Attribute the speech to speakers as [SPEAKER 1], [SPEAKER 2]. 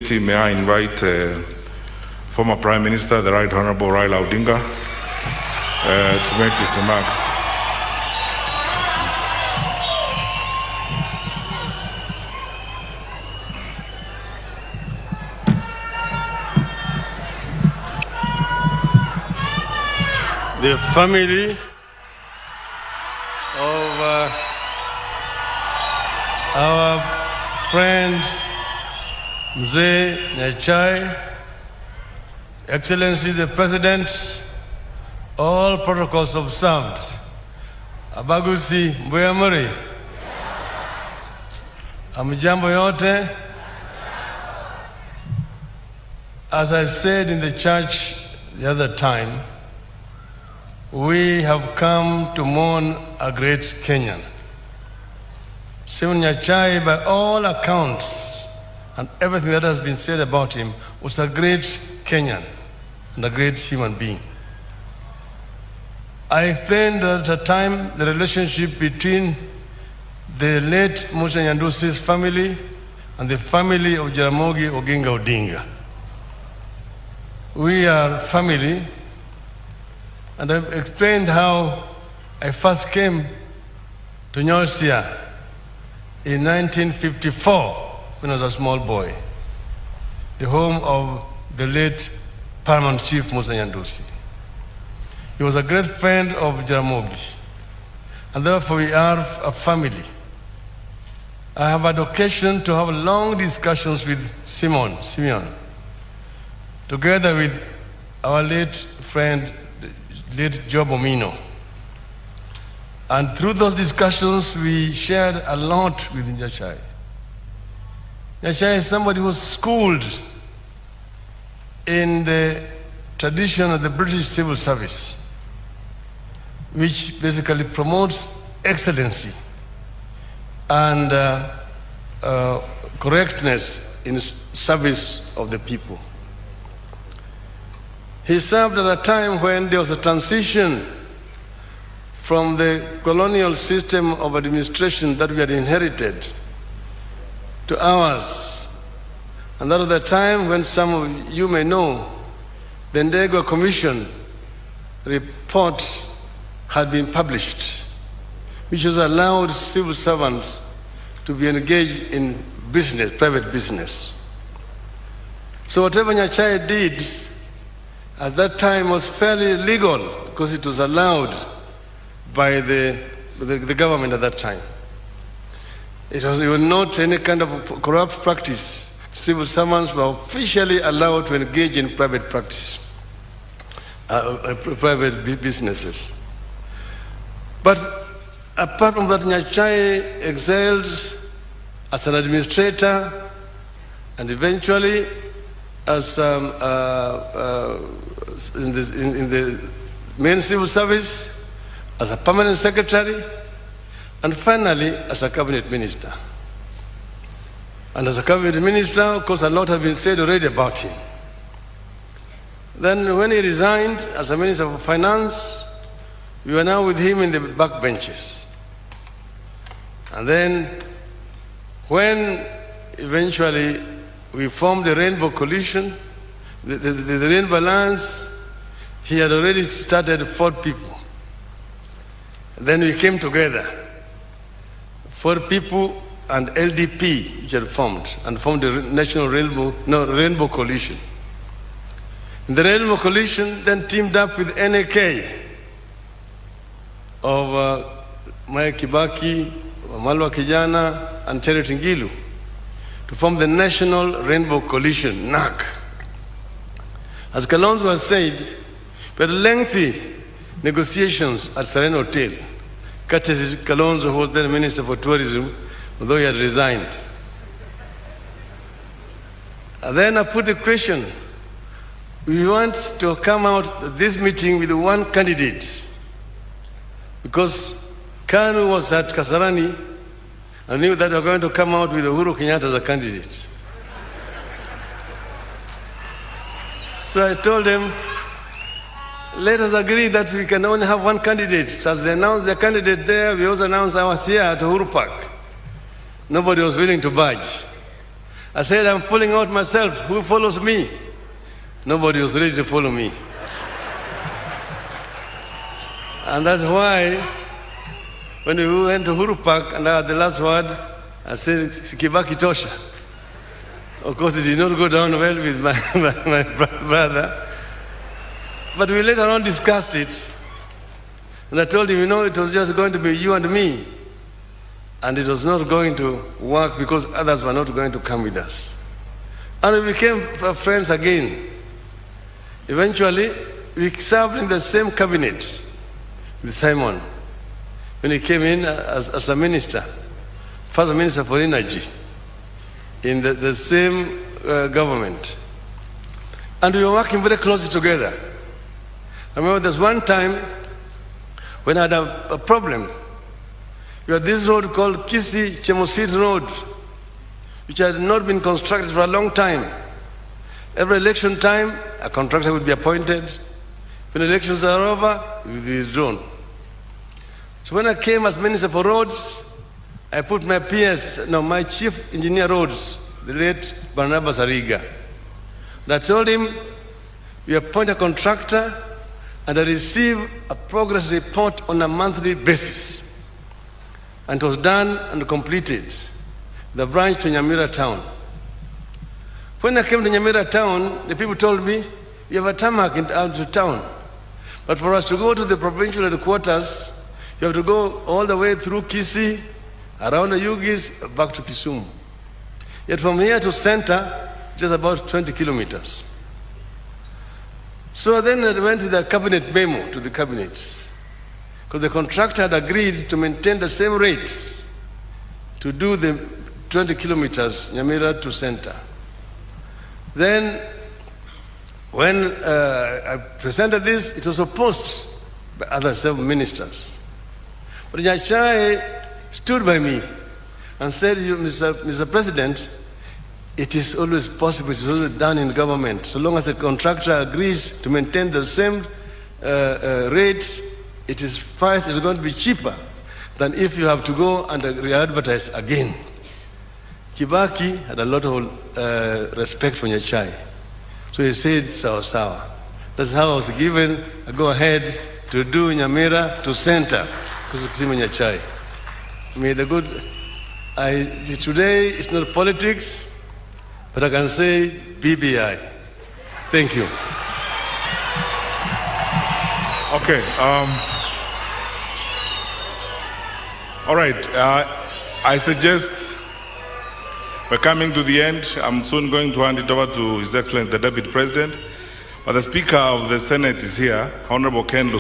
[SPEAKER 1] May I invite former Prime Minister, the Right Honorable Raila Odinga, to make his remarks.
[SPEAKER 2] The family of our friend Nyachae, Excellency the President, all protocols observed. Abagusi Mbuyamuri, amjambo yote. As I said in the church the other time, we have come to mourn a great Kenyan. Simon Nyachae, by all accounts, and everything that has been said about him, was a great Kenyan and a great human being. I explained at the time the relationship between the late Musa Nyandusi's family and the family of Jaramogi Oginga Odinga. We are family, and I've explained how I first came to Nyachae in 1954 when I was a small boy, the home of the late Paramount Chief Musa Nyandusi. He was a great friend of Jaramogi, and therefore we are a family. I have had occasion to have long discussions with Simeon, together with our late friend, late Job Omino. And through those discussions, we shared a lot with Nyachae. Nyachae is somebody who was schooled in the tradition of the British civil service, which basically promotes excellency and correctness in service of the people. He served at a time when there was a transition from the colonial system of administration that we had inherited to ours. And that was the time when some of you may know the Ndegwa Commission report had been published, which has allowed civil servants to be engaged in business, private business. So whatever Nyachae did at that time was fairly legal because it was allowed by the government at that time. It was not any kind of corrupt practice. Civil servants were officially allowed to engage in private practice, private businesses. But apart from that, Nyachae excelled as an administrator and eventually as in the main civil service, as a permanent secretary, and finally as a cabinet minister. And as a cabinet minister, of course, a lot has been said already about him. Then when he resigned as a minister of finance, we were now with him in the backbenches. And then when eventually we formed the Rainbow Coalition, the Rainbow Alliance, he had already started 4 people. Then we came together, 4 people and LDP, which had formed the National Rainbow Coalition. And the Rainbow Coalition then teamed up with NAK of Mike Kibaki, Malwa Kijana, and Terry Tingilu to form the National Rainbow Coalition, NAC. As Kalonzo has said, we had lengthy negotiations at Serena Hotel. Courtesy Kalonzo, who was then Minister for Tourism, although he had resigned. And then I put the question, we want to come out of this meeting with one candidate, because Kanu was at Kasarani and knew that we were going to come out with Uhuru Kenyatta as a candidate. So I told them, let us agree that we can only have one candidate. So as they announced the candidate there, we also announced ours here at Uhuru Park. Nobody was willing to budge. I said, I'm pulling out myself. Who follows me? Nobody was ready to follow me. And that's why when we went to Huru Park and I had the last word, I said, Kibaki Tosha. Of course, it did not go down well with my brother. But we later on discussed it. And I told him, it was just going to be you and me. And it was not going to work because others were not going to come with us. And we became friends again. Eventually, we served in the same cabinet with Simon when he came in as a minister, first minister for energy in the same government. And we were working very closely together. I remember there's one time when I had a problem. We had this road called Kisii-Chemosit Road, which had not been constructed for a long time. Every election time, a contractor would be appointed. When elections are over, it would be withdrawn. So when I came as Minister for Roads, I put my my Chief Engineer Roads, the late Barnabas Ariga. And I told him, we appoint a contractor and I receive a progress report on a monthly basis. And it was done and completed, the branch to Nyamira town. When I came to Nyamira town, the people told me, we have a tarmac out to town. But for us to go to the provincial headquarters, you have to go all the way through Kisii, around the Yugis, back to Kisumu. Yet from here to center, just about 20 kilometers. So then I went with a cabinet memo to the cabinet, because the contractor had agreed to maintain the same rates to do the 20 kilometers, Nyamira to center. Then, when I presented this, it was opposed by other several ministers. But Nyachae stood by me and said, Mr. President, it is always possible, it's always done in government. So long as the contractor agrees to maintain the same rates, price is going to be cheaper than if you have to go and re-advertise again. Kibaki had a lot of respect for Nyachae. So he said, sawa sawa. That's how I was given a go-ahead to do Nyamira to center, because of Nyachae. May the good, today it's not politics, but I can say BBI. Thank you.
[SPEAKER 1] Okay. All right. I suggest we're coming to the end. I'm soon going to hand it over to His Excellency the Deputy President. But the Speaker of the Senate is here, Honorable Ken